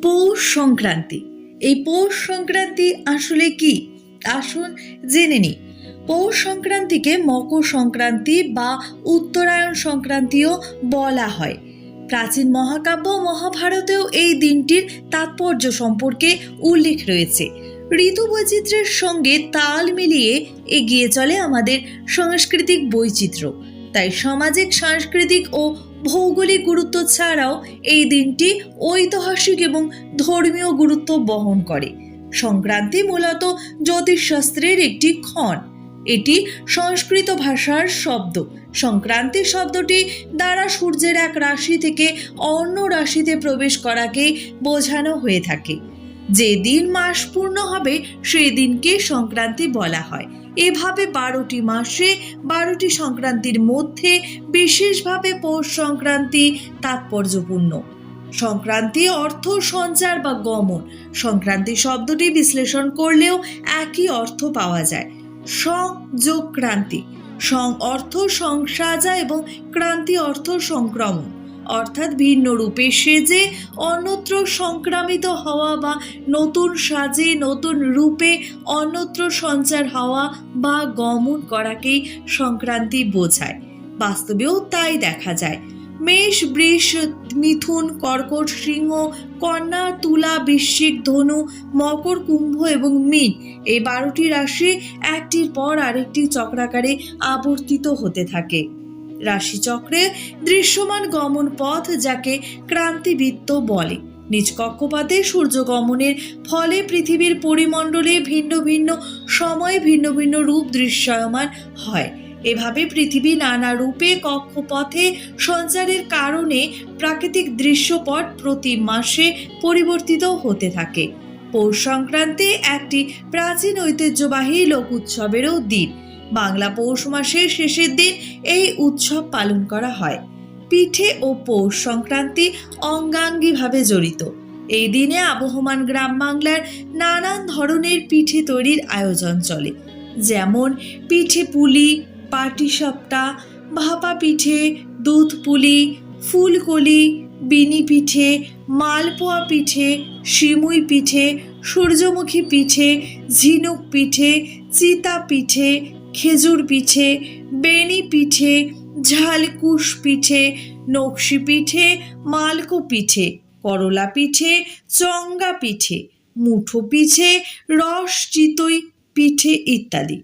পৌষ সংক্রান্তি। এই পৌষ সংক্রান্তি আসলে কি আসুন জেনে নিই। পৌষ সংক্রান্তিকে মকর সংক্রান্তি বা উত্তরায়ণ সংক্রান্তিও বলা হয়। প্রাচীন মহাকাব্য মহাভারতেও এই দিনটির তাৎপর্য সম্পর্কে উল্লেখ রয়েছে। ঋতু বৈচিত্র্যের সঙ্গে তাল মিলিয়ে এগিয়ে চলে আমাদের সাংস্কৃতিক বৈচিত্র্য। তাই সামাজিক, সাংস্কৃতিক ও ভৌগোলিক গুরুত্ব ছাড়াও এই দিনটি ঐতিহাসিক এবং ধর্মীয় গুরুত্ব বহন করে। সংক্রান্তি মূলত জ্যোতিষশাস্ত্রের একটি ক্ষণ। এটি সংস্কৃত ভাষার শব্দ। সংক্রান্তি শব্দটি দ্বারা সূর্যের এক রাশি থেকে অন্য রাশিতে প্রবেশ করাকে বোঝানো হয়ে থাকে। যে দিন মাস পূর্ণ হবে সেই দিনকে সংক্রান্তি বলা হয়। এভাবে 12টি মাসে 12টি সংক্রান্তির মধ্যে বিশেষভাবে পৌষ সংক্রান্তি তাৎপর্যপূর্ণ। সংক্রান্তি অর্থ সঞ্চার বা গমন। সংক্রান্তি শব্দটি বিশ্লেষণ করলেও একই অর্থ পাওয়া যায়। সংযোগ ক্রান্তি। সং অর্থ সংসাজা এবং ক্রান্তি অর্থ সংক্রমণ, অর্থাৎ ভিন্ন রূপে সেজে অন্যত্র সংক্রামিত হওয়া বা নতুন সাজে নতুন রূপে অন্যত্র সঞ্চার হওয়া বা গমন করাকেই সংক্রান্তি বোঝায়। বাস্তবেও তাই দেখা যায়। মেষ, বৃষ, মিথুন, কর্কট, সিংহ, কন্যা, তুলা, বৃশ্চিক, ধনু, মকর, কুম্ভ এবং মীন, এই 12টি রাশি একটির পর আরেকটি চক্রাকারে আবর্তিত হতে থাকে। রাশিচক্রে দৃশ্যমান গমন পথ, যাকে ক্রান্তিবৃত্ত বলে। নিজ কক্ষপথে সূর্য গমনের ফলে পৃথিবীর পরিমণ্ডলে ভিন্ন ভিন্ন সময়ে ভিন্ন ভিন্ন রূপ দৃশ্যমান হয়। এভাবে পৃথিবী নানা রূপে কক্ষপথে সঞ্চারের কারণে প্রাকৃতিক দৃশ্যপট প্রতি মাসে পরিবর্তিত হতে থাকে। পৌষ সংক্রান্তি একটি প্রাচীন ঐতিহ্যবাহী লোক উৎসবেরও দিন। বাংলা পৌষ মাসের শেষের দিন এই উৎসব পালন করা হয়। পিঠে ও পৌষ সংক্রান্তি অঙ্গাঙ্গিভাবে জড়িত। এই দিনে আবহমান গ্রাম বাংলার নানান ধরনের পিঠে তৈরির আয়োজন চলে, যেমন পিঠে পুলি, পাটিসাপটা, ভাপা পিঠে, দুধ পুলি, ফুলকলি, বিনি পিঠে, মালপোয়া পিঠে, সিমুই পিঠে, সূর্যমুখী পিঠে, ঝিনুক পিঠে, চিতা পিঠে, খেজুর পিঠে, বেনি পিঠে, ঝালকুশ পিঠে, নকশি পিঠে, মালকো পিঠে, করলা পিঠে, চঙ্গা পিঠে, মুঠো পিঠে, রস চিতই পিঠে ইত্যাদি।